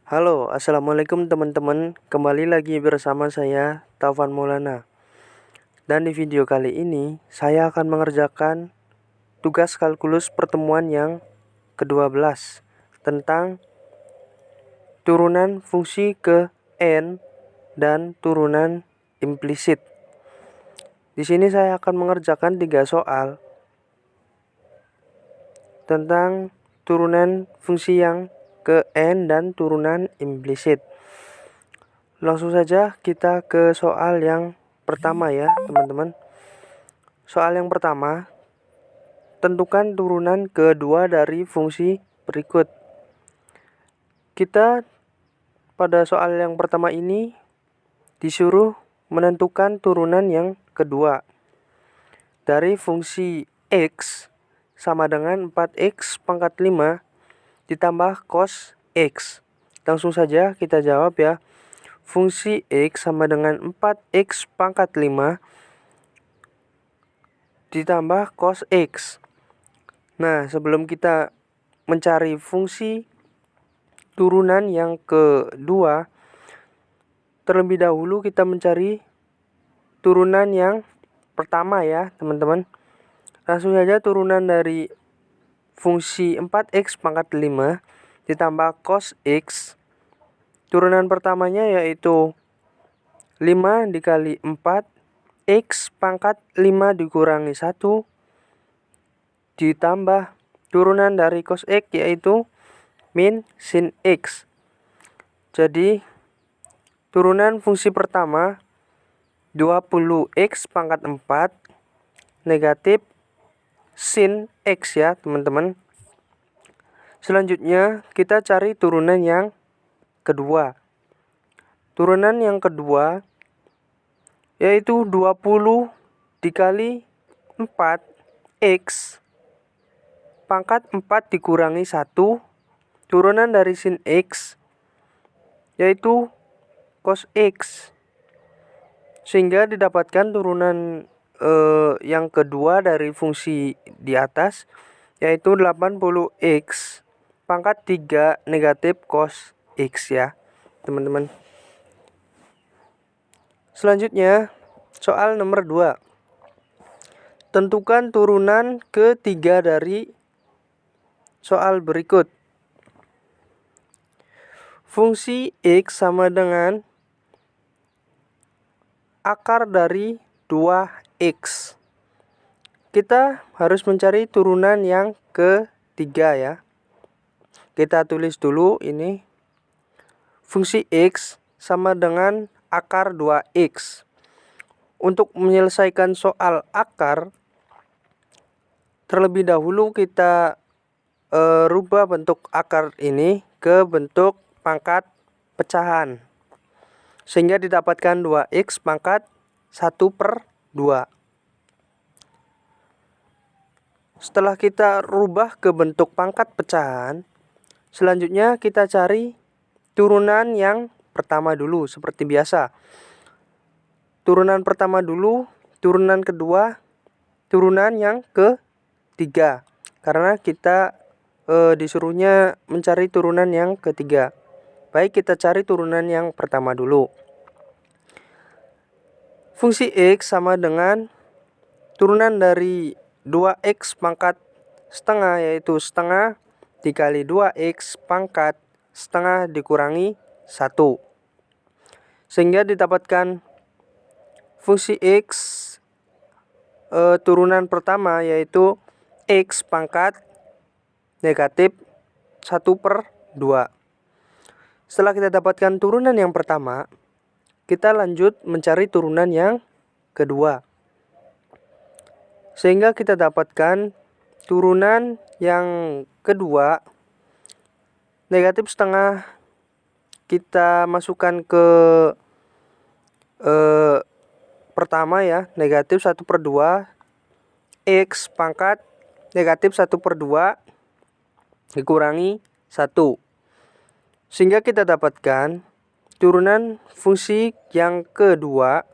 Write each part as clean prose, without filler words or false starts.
Halo, assalamualaikum teman-teman. Kembali lagi bersama saya, Taufan Maulana. Dan di video kali ini, saya akan mengerjakan tugas kalkulus pertemuan yang ke-12 tentang turunan fungsi ke n dan turunan implisit. Di sini saya akan mengerjakan 3 soal tentang turunan fungsi yang ke n dan turunan implisit. Langsung saja kita ke soal yang pertama ya teman-teman. Soal yang pertama, tentukan turunan kedua dari fungsi berikut. Kita pada soal yang pertama ini disuruh menentukan turunan yang kedua dari fungsi X sama dengan 4X pangkat 5 ditambah cos X. Langsung saja kita jawab ya. Fungsi X sama dengan 4X pangkat 5 ditambah cos X. Nah, sebelum kita mencari fungsi turunan yang kedua, terlebih dahulu kita mencari turunan yang pertama ya teman-teman. Langsung saja turunan dari fungsi 4X pangkat 5 ditambah cos X. Turunan pertamanya yaitu 5 dikali 4 X pangkat 5 dikurangi 1 ditambah turunan dari cos X yaitu min sin X. Jadi turunan fungsi pertama 20X pangkat 4 negatif sin X ya teman-teman. Selanjutnya kita cari turunan yang kedua. Turunan yang kedua yaitu 20 dikali 4X pangkat 4 dikurangi 1 turunan dari sin X yaitu cos X. Sehingga didapatkan turunan yang kedua dari fungsi di atas yaitu 80X pangkat 3 negatif cos X ya teman-teman. Selanjutnya soal nomor 2. Tentukan turunan ketiga dari soal berikut. Fungsi X sama dengan akar dari 2X. Kita harus mencari turunan yang ketiga ya. Kita tulis dulu ini. Fungsi X sama dengan akar 2X. Untuk menyelesaikan soal akar, terlebih dahulu kita rubah bentuk akar ini ke bentuk pangkat pecahan. Sehingga didapatkan 2X pangkat 1/2. Setelah kita rubah ke bentuk pangkat pecahan, selanjutnya kita cari turunan yang pertama dulu seperti biasa. Turunan pertama dulu, turunan kedua, turunan yang ketiga. Karena kita disuruhnya mencari turunan yang ketiga. Baik, kita cari turunan yang pertama dulu. Fungsi X sama dengan turunan dari 2X pangkat setengah yaitu setengah dikali 2X pangkat setengah dikurangi 1. Sehingga didapatkan fungsi X turunan pertama yaitu X pangkat negatif 1/2. Setelah kita dapatkan turunan yang pertama, kita lanjut mencari turunan yang kedua. Sehingga kita dapatkan turunan yang kedua negatif setengah kita masukkan ke pertama ya, negatif 1/2 X pangkat negatif 1/2 dikurangi 1. Sehingga kita dapatkan turunan fungsi yang kedua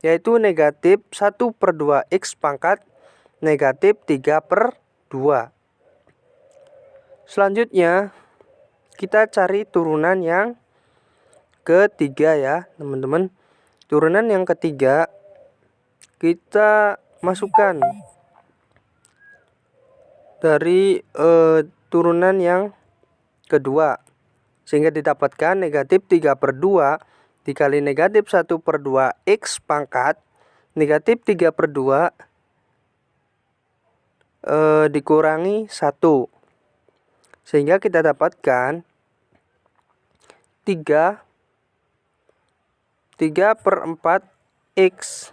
yaitu negatif 1/2 X pangkat negatif 3/2. Selanjutnya kita cari turunan yang ketiga ya teman-teman. Turunan yang ketiga kita masukkan dari turunan yang kedua, sehingga didapatkan negatif 3/2 dikali negatif 1/2 X pangkat negatif 3/2 dikurangi 1, sehingga kita dapatkan 3/4 X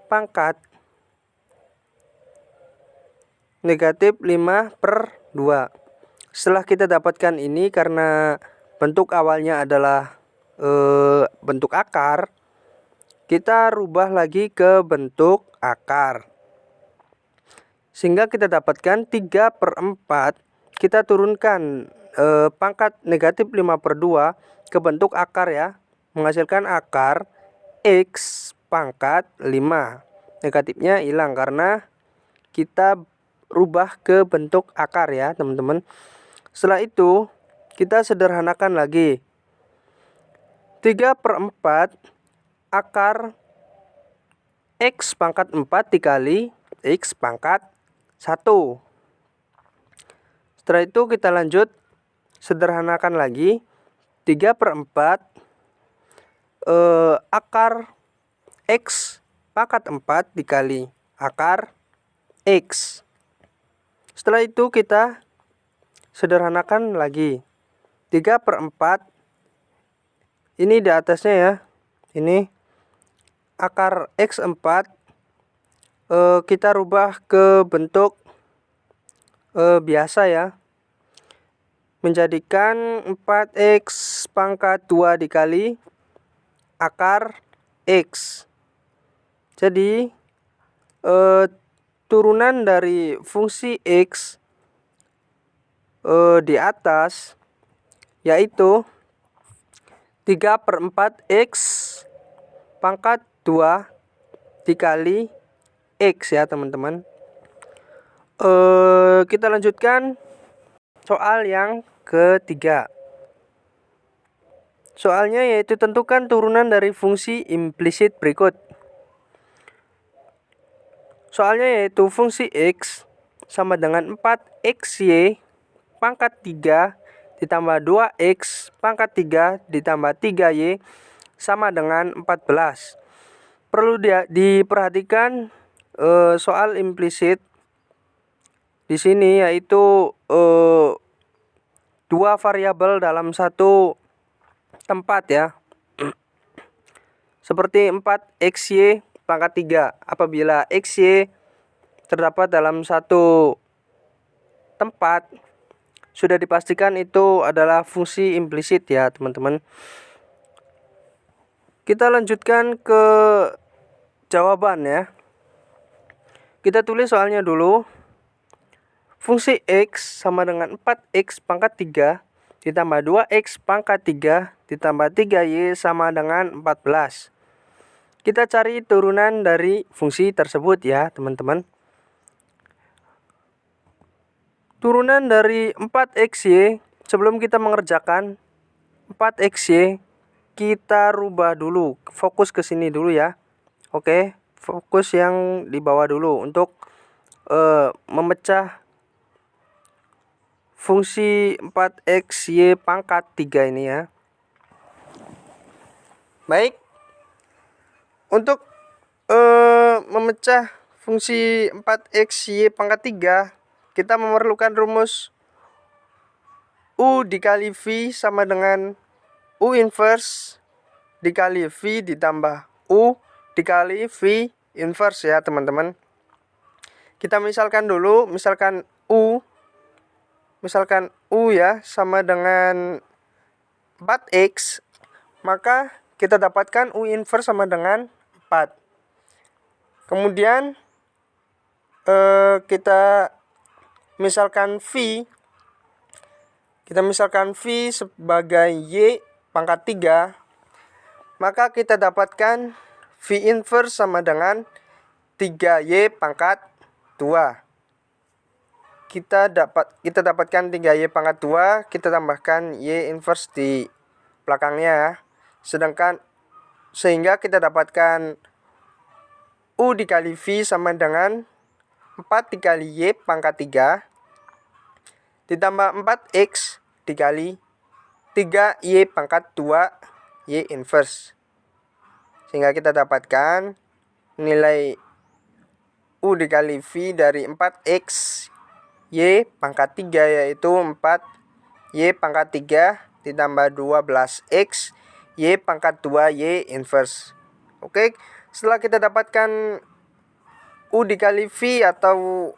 pangkat negatif 5/2. Setelah kita dapatkan ini, karena bentuk awalnya adalah bentuk akar, kita rubah lagi ke bentuk akar, sehingga kita dapatkan 3/4. Kita turunkan pangkat negatif 5/2 ke bentuk akar ya, menghasilkan akar X pangkat 5. Negatifnya hilang karena kita rubah ke bentuk akar ya teman-teman. Setelah itu kita sederhanakan lagi. 3/4 akar X pangkat 4 dikali X pangkat 1. Setelah itu kita lanjut sederhanakan lagi. 3/4 akar X pangkat 4 dikali akar X. Setelah itu kita sederhanakan lagi. 3/4 ini di atasnya ya, ini akar X4 kita rubah ke bentuk biasa ya, menjadikan 4X pangkat 2 dikali akar X. Jadi turunan dari fungsi X di atas yaitu 3/4 X pangkat 2 dikali X ya teman-teman. Kita lanjutkan soal yang ketiga. Soalnya yaitu tentukan turunan dari fungsi implisit berikut. Soalnya yaitu fungsi X sama dengan 4XY pangkat 3 ditambah 2X pangkat 3 ditambah 3Y sama dengan 14. Perlu diperhatikan soal implisit di sini yaitu dua variabel dalam satu tempat ya. Seperti 4XY pangkat 3. Apabila XY terdapat dalam satu tempat, sudah dipastikan itu adalah fungsi implisit ya teman-teman. Kita lanjutkan ke jawaban ya. Kita tulis soalnya dulu. Fungsi X sama dengan 4X pangkat 3 ditambah 2X pangkat 3 ditambah 3Y sama dengan 14. Kita cari turunan dari fungsi tersebut ya teman-teman. Turunan dari 4XY, sebelum kita mengerjakan 4XY, kita rubah dulu. Fokus ke sini dulu ya. Oke, fokus yang di bawah dulu untuk memecah fungsi 4XY pangkat 3 ini ya. Baik. Untuk memecah fungsi 4XY pangkat 3, kita memerlukan rumus U dikali V sama dengan U inverse dikali V ditambah U dikali V inverse ya teman-teman. Kita misalkan dulu, misalkan U ya sama dengan 4X, maka kita dapatkan U inverse sama dengan 4. Kemudian kita misalkan V sebagai Y pangkat 3, maka kita dapatkan V inverse sama dengan 3Y pangkat 2. kita dapatkan 3y pangkat 2, kita tambahkan y inverse di belakangnya, sehingga kita dapatkan u dikali v sama dengan 4 dikali y pangkat 3 ditambah 4x dikali 3y pangkat 2 y inverse, sehingga kita dapatkan nilai u dikali v dari 4x y pangkat 3 yaitu 4y pangkat 3 ditambah 12x y pangkat 2 y inverse. Oke, setelah kita dapatkan u dikali v atau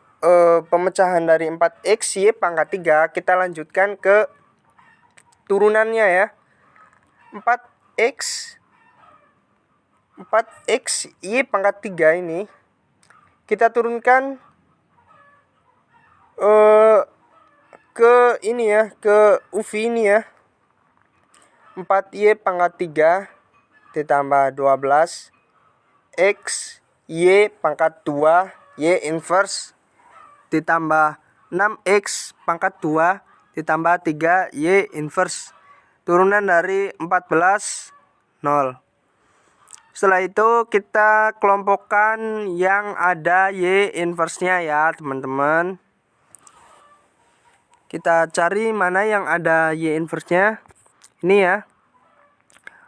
pemecahan dari 4x y pangkat 3, kita lanjutkan ke turunannya ya. 4x y pangkat 3 ini kita turunkan ke ini ya, ke UV ini ya. 4y pangkat 3 ditambah 12 x y pangkat 2 y inverse ditambah 6x pangkat 2 ditambah 3 y inverse. Turunan dari 14 0. Setelah itu kita kelompokkan yang ada y inverse-nya ya teman-teman. Kita cari mana yang ada y inverse-nya. Ini ya.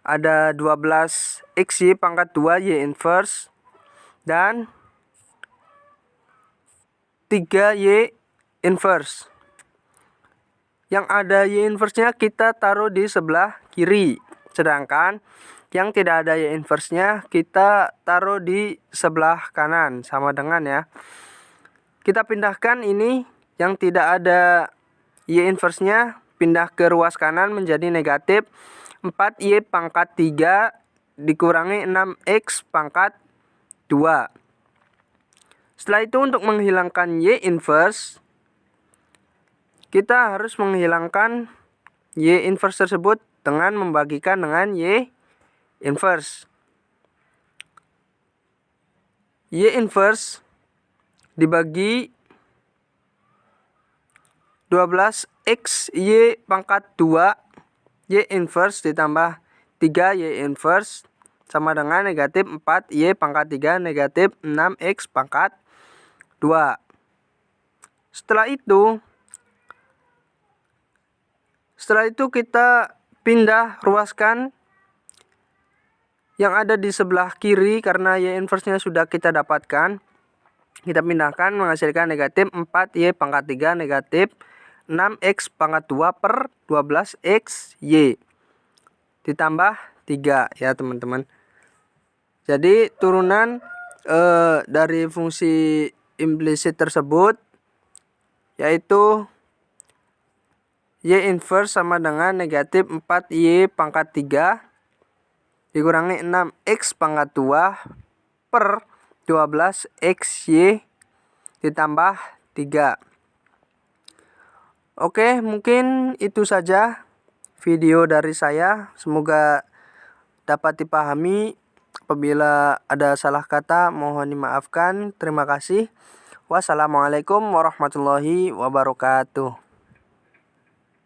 Ada 12x pangkat 2 y inverse dan 3y inverse. Yang ada y inverse-nya kita taruh di sebelah kiri. Sedangkan yang tidak ada y inverse-nya kita taruh di sebelah kanan, sama dengan ya. Kita pindahkan ini yang tidak ada y inverse-nya, pindah ke ruas kanan menjadi negatif 4y pangkat 3 dikurangi 6x pangkat 2. Setelah itu untuk menghilangkan y inverse, kita harus menghilangkan y inverse tersebut dengan membagikan dengan y inverse. Y inverse dibagi 12x y pangkat 2 y inverse ditambah 3 y inverse sama dengan negatif 4 y pangkat 3 negatif 6x pangkat 2. Setelah itu kita pindah ruaskan yang ada di sebelah kiri karena y inverse-nya sudah kita dapatkan. Kita pindahkan menghasilkan negatif 4y pangkat 3 negatif 6x pangkat 2 per 12x y ditambah 3 ya teman-teman. Jadi turunan dari fungsi implisit tersebut yaitu y inverse sama dengan negatif 4y pangkat 3 dikurangi 6x pangkat 2 per 12xy ditambah 3. Oke, mungkin itu saja video dari saya. Semoga dapat dipahami. Apabila ada salah kata mohon dimaafkan. Terima kasih. Wassalamualaikum warahmatullahi wabarakatuh.